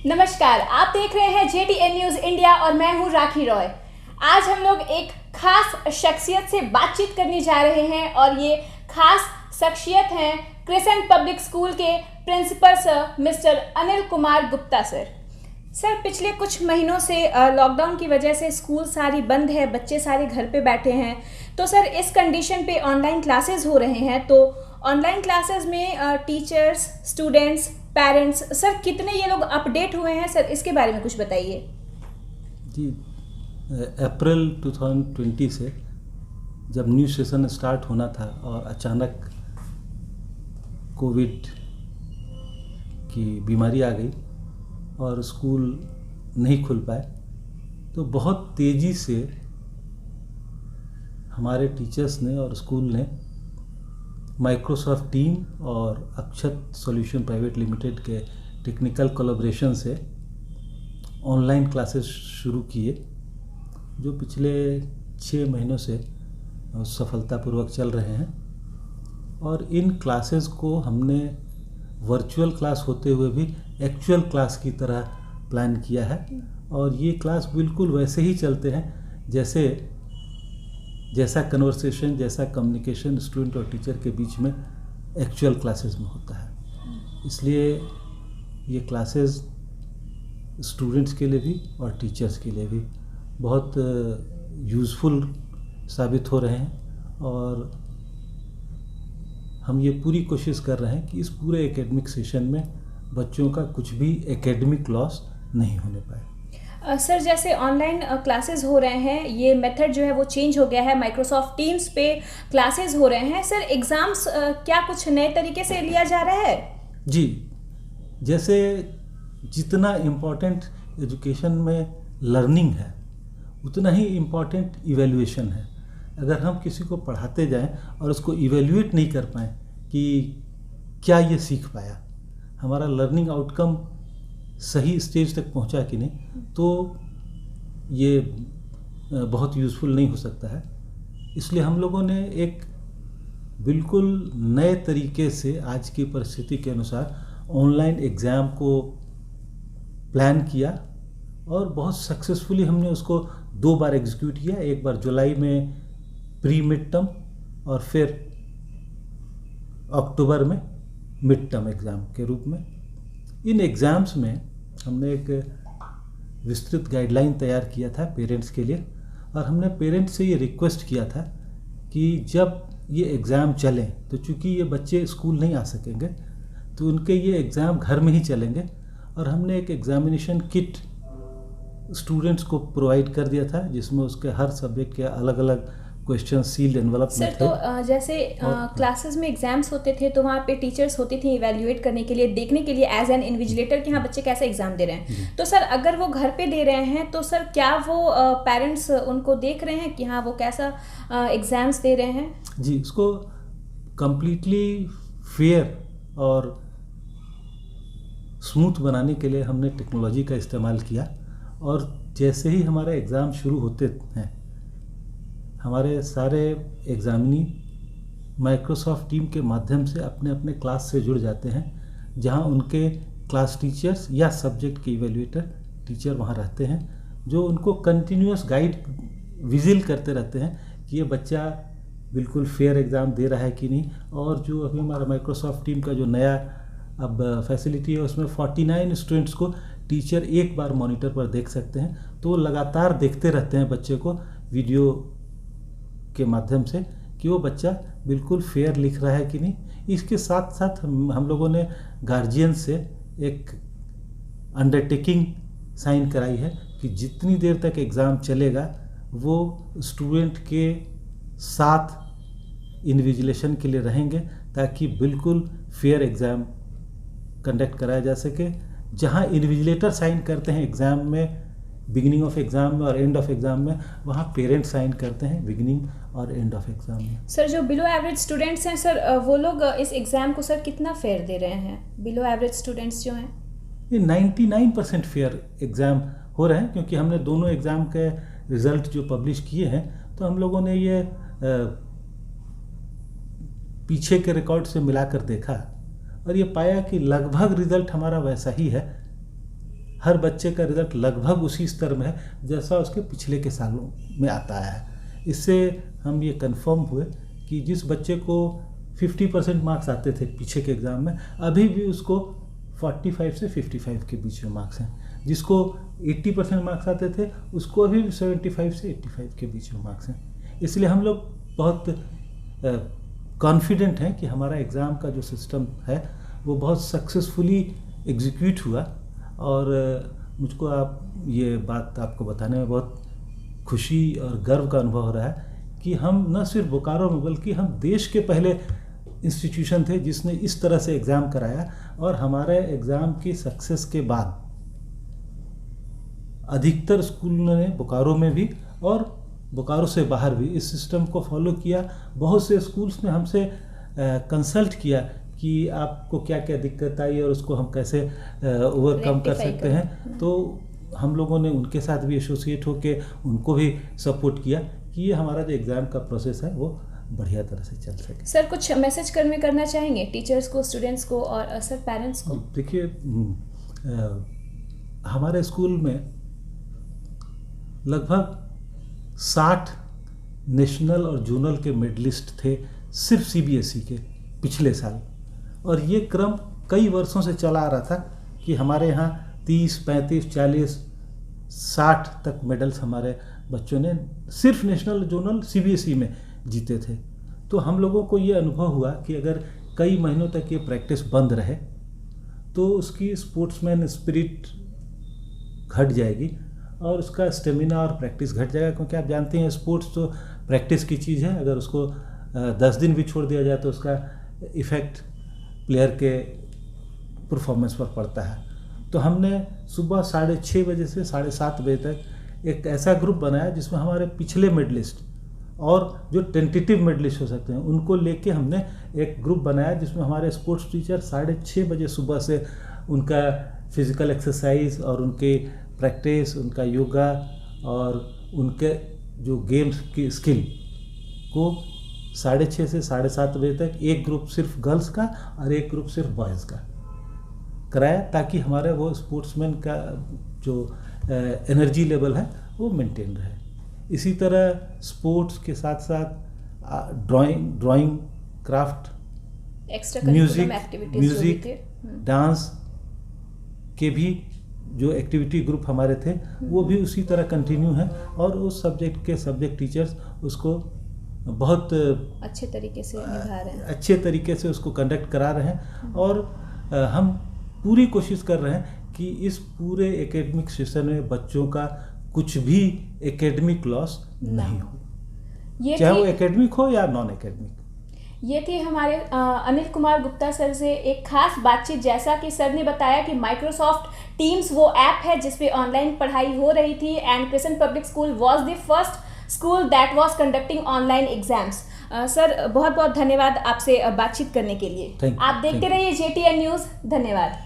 नमस्कार, आप देख रहे हैं JTN न्यूज़ इंडिया और मैं हूं राखी रॉय। आज हम लोग एक खास शख्सियत से बातचीत करने जा रहे हैं और ये खास शख्सियत हैं क्रिसेंट पब्लिक स्कूल के principal sir mister Anil Kumar Gupta sir. Sir, पिछले कुछ महीनों से लॉकडाउन की वजह से स्कूल सारी बंद है, बच्चे सारे घर पे बैठे हैं। तो सर, इस कंडीशन पे ऑनलाइन क्लासेस हो रहे हैं, तो ऑनलाइन क्लासेस में टीचर्स, स्टूडेंट्स, पेरेंट्स, सर कितने ये लोग अपडेट हुए हैं? सर, इसके बारे में कुछ बताइए। जी, अप्रैल 2020 से जब न्यू सेशन स्टार्ट होना था और अचानक कोविड की बीमारी आ गई और स्कूल नहीं खुल पाए, तो बहुत तेज़ी से हमारे टीचर्स ने और स्कूल ने माइक्रोसॉफ्ट टीम और अक्षत सॉल्यूशन प्राइवेट लिमिटेड के टेक्निकल कोलैबोरेशन से ऑनलाइन क्लासेस शुरू किए, जो पिछले 6 महीनों से सफलतापूर्वक चल रहे हैं। और इन क्लासेस को हमने वर्चुअल क्लास होते हुए भी एक्चुअल क्लास की तरह प्लान किया है और ये क्लास बिल्कुल वैसे ही चलते हैं जैसा कन्वर्सेशन, जैसा कम्युनिकेशन स्टूडेंट और टीचर के बीच में एक्चुअल क्लासेस में होता है। इसलिए ये क्लासेस स्टूडेंट्स के लिए भी और टीचर्स के लिए भी बहुत यूज़फुल साबित हो रहे हैं और हम ये पूरी कोशिश कर रहे हैं कि इस पूरे एकेडमिक सेशन में बच्चों का कुछ भी एकेडमिक लॉस नहीं होने पाए। सर, जैसे ऑनलाइन क्लासेस हो रहे हैं, ये मेथड जो है वो चेंज हो गया है, माइक्रोसॉफ्ट टीम्स पे क्लासेस हो रहे हैं। सर, एग्ज़ाम्स क्या कुछ नए तरीके से लिया जा रहा है? जी, जैसे जितना इम्पोर्टेंट एजुकेशन में लर्निंग है, उतना ही इम्पोर्टेंट इवैल्यूएशन है। अगर हम किसी को पढ़ाते जाएं और उसको इवैल्यूएट नहीं कर पाएँ कि क्या ये सीख पाया, हमारा लर्निंग आउटकम सही स्टेज तक पहुंचा कि नहीं, तो ये बहुत यूज़फुल नहीं हो सकता है। इसलिए हम लोगों ने एक बिल्कुल नए तरीके से आज की परिस्थिति के अनुसार ऑनलाइन एग्ज़ाम को प्लान किया और बहुत सक्सेसफुली हमने उसको 2 बार एग्जीक्यूट किया। एक बार जुलाई में प्री मिड टर्म और फिर अक्टूबर में मिड टर्म एग्ज़ाम के रूप में। इन एग्ज़ाम्स में हमने एक विस्तृत गाइडलाइन तैयार किया था पेरेंट्स के लिए और हमने पेरेंट्स से ये रिक्वेस्ट किया था कि जब ये एग्ज़ाम चलें, तो चूँकि ये बच्चे स्कूल नहीं आ सकेंगे तो उनके ये एग्ज़ाम घर में ही चलेंगे और हमने एक एग्ज़ामिनेशन किट स्टूडेंट्स को प्रोवाइड कर दिया था, जिसमें उसके हर सब्जेक्ट के अलग अलग क्वेश्चन सील्ड एनवलप में थे। सर, तो जैसे क्लासेस में एग्जाम्स होते थे तो वहाँ पे टीचर्स होती थी इवैल्यूएट करने के लिए, देखने के लिए एज एन इन्विजिलेटर कि हाँ बच्चे कैसे एग्जाम दे रहे हैं। तो सर, अगर वो घर पे दे रहे हैं तो सर क्या वो पेरेंट्स उनको देख रहे हैं कि हाँ वो कैसा एग्जाम्स दे रहे हैं? जी, इसको कम्प्लीटली फेयर और स्मूथ बनाने के लिए हमने टेक्नोलॉजी का इस्तेमाल किया और जैसे ही हमारे एग्ज़ाम शुरू होते हैं, हमारे सारे एग्ज़ामिनी माइक्रोसॉफ्ट टीम के माध्यम से अपने अपने क्लास से जुड़ जाते हैं, जहां उनके क्लास टीचर्स या सब्जेक्ट के इवैल्यूएटर टीचर वहां रहते हैं, जो उनको कंटिन्यूअस गाइड विजिल करते रहते हैं कि ये बच्चा बिल्कुल फेयर एग्ज़ाम दे रहा है कि नहीं। और जो अभी हमारा माइक्रोसॉफ्ट टीम का जो नया अब फैसिलिटी है, उसमें 49 स्टूडेंट्स को टीचर एक बार मॉनिटर पर देख सकते हैं, तो वो लगातार देखते रहते हैं बच्चे को वीडियो के माध्यम से कि वो बच्चा बिल्कुल फेयर लिख रहा है कि नहीं। इसके साथ साथ हम लोगों ने गार्जियन से एक अंडरटेकिंग साइन कराई है कि जितनी देर तक एग्ज़ाम चलेगा वो स्टूडेंट के साथ इन्विजिलेशन के लिए रहेंगे, ताकि बिल्कुल फेयर एग्ज़ाम कंडक्ट कराया जा सके। जहां इन्विजिलेटर साइन करते हैं एग्ज़ाम में, बिगिनिंग ऑफ एग्ज़ाम में और एंड ऑफ एग्ज़ाम में, वहाँ पेरेंट्स साइन करते हैं बिगिनिंग और एंड ऑफ एग्ज़ाम में। सर, जो बिलो एवरेज स्टूडेंट्स हैं सर, वो लोग इस एग्ज़ाम को सर कितना फेयर दे रहे हैं? बिलो एवरेज स्टूडेंट्स जो हैं, ये 99% फेयर एग्ज़ाम हो रहे हैं, क्योंकि हमने दोनों एग्ज़ाम के रिज़ल्ट जो पब्लिश किए हैं, तो हम लोगों ने ये पीछे के रिकॉर्ड से मिलाकर देखा और ये पाया कि लगभग रिज़ल्ट हमारा वैसा ही है। हर बच्चे का रिजल्ट लगभग उसी स्तर में है जैसा उसके पिछले के सालों में आता है। इससे हम ये कंफर्म हुए कि जिस बच्चे को 50% मार्क्स आते थे पीछे के एग्ज़ाम में, अभी भी उसको 45 से 55 के बीच में मार्क्स हैं। जिसको 80% मार्क्स आते थे उसको अभी भी 75 से 85 के बीच में मार्क्स हैं। इसलिए हम लोग बहुत कॉन्फिडेंट हैं कि हमारा एग्ज़ाम का जो सिस्टम है वो बहुत सक्सेसफुली एग्जीक्यूट हुआ। और मुझको ये बात आपको बताने में बहुत खुशी और गर्व का अनुभव हो रहा है कि हम न सिर्फ बोकारो में बल्कि हम देश के पहले इंस्टीट्यूशन थे जिसने इस तरह से एग्ज़ाम कराया। और हमारे एग्ज़ाम की सक्सेस के बाद अधिकतर स्कूलों ने बोकारो में भी और बोकारो से बाहर भी इस सिस्टम को फॉलो किया। बहुत से स्कूल्स ने हमसे कंसल्ट किया कि आपको क्या क्या दिक्कत आई और उसको हम कैसे ओवरकम कर सकते हैं। तो हम लोगों ने उनके साथ भी एसोसिएट होके उनको भी सपोर्ट किया कि ये हमारा जो एग्ज़ाम का प्रोसेस है वो बढ़िया तरह से चल सके। सर कुछ मैसेज करना चाहेंगे टीचर्स को, स्टूडेंट्स को और सर पेरेंट्स को? देखिए, हमारे स्कूल में लगभग 60 नेशनल और जोनल के मेडलिस्ट थे सिर्फ सीबीएसई के पिछले साल। और ये क्रम कई वर्षों से चला आ रहा था कि हमारे यहाँ 30, 35, 40, 60 तक मेडल्स हमारे बच्चों ने सिर्फ नेशनल जोनल सीबीएसई में जीते थे। तो हम लोगों को ये अनुभव हुआ कि अगर कई महीनों तक ये प्रैक्टिस बंद रहे तो उसकी स्पोर्ट्समैन स्पिरिट घट जाएगी और उसका स्टेमिना और प्रैक्टिस घट जाएगा। क्योंकि आप जानते हैं स्पोर्ट्स तो प्रैक्टिस की चीज़ है। अगर उसको 10 दिन भी छोड़ दिया जाए तो उसका इफ़ेक्ट प्लेयर के परफॉर्मेंस पर पड़ता है। तो हमने सुबह 6:30 बजे से 7:30 बजे तक एक ऐसा ग्रुप बनाया जिसमें हमारे पिछले मेडलिस्ट और जो टेंटेटिव मेडलिस्ट हो सकते हैं उनको लेके हमने एक ग्रुप बनाया जिसमें हमारे स्पोर्ट्स टीचर 6:30 बजे सुबह से उनका फिज़िकल एक्सरसाइज और उनके प्रैक्टिस, उनका योगा और उनके जो गेम्स की स्किल को 6:30 से 7:30 बजे तक एक ग्रुप सिर्फ गर्ल्स का और एक ग्रुप सिर्फ बॉयज़ का कराया, ताकि हमारे वो स्पोर्ट्समैन का जो एनर्जी लेवल है वो मेंटेन रहे। इसी तरह स्पोर्ट्स के साथ साथ ड्राइंग, क्राफ्ट, म्यूज़िक, डांस के भी जो एक्टिविटी ग्रुप हमारे थे वो भी उसी तरह कंटिन्यू है। और उस सब्जेक्ट के सब्जेक्ट टीचर्स उसको बहुत अच्छे तरीके से निभा रहे हैं, अच्छे तरीके से उसको कंडक्ट करा रहे हैं। और हम पूरी कोशिश कर रहे हैं कि इस पूरे एकेडमिक सेशन में बच्चों का कुछ भी एकेडमिक लॉस नहीं हो, चाहे वो एकेडमिक हो या नॉन एकेडमिक। ये थी हमारे अनिल कुमार गुप्ता सर से एक खास बातचीत। जैसा कि सर ने बताया कि माइक्रोसॉफ्ट टीम्स वो ऐप है जिस पे ऑनलाइन पढ़ाई हो रही थी and crescent public school was the first school that was conducting online exams. Sir बहुत बहुत धन्यवाद आपसे बातचीत करने के लिए। आप देखते रहिए JTN न्यूज़। धन्यवाद।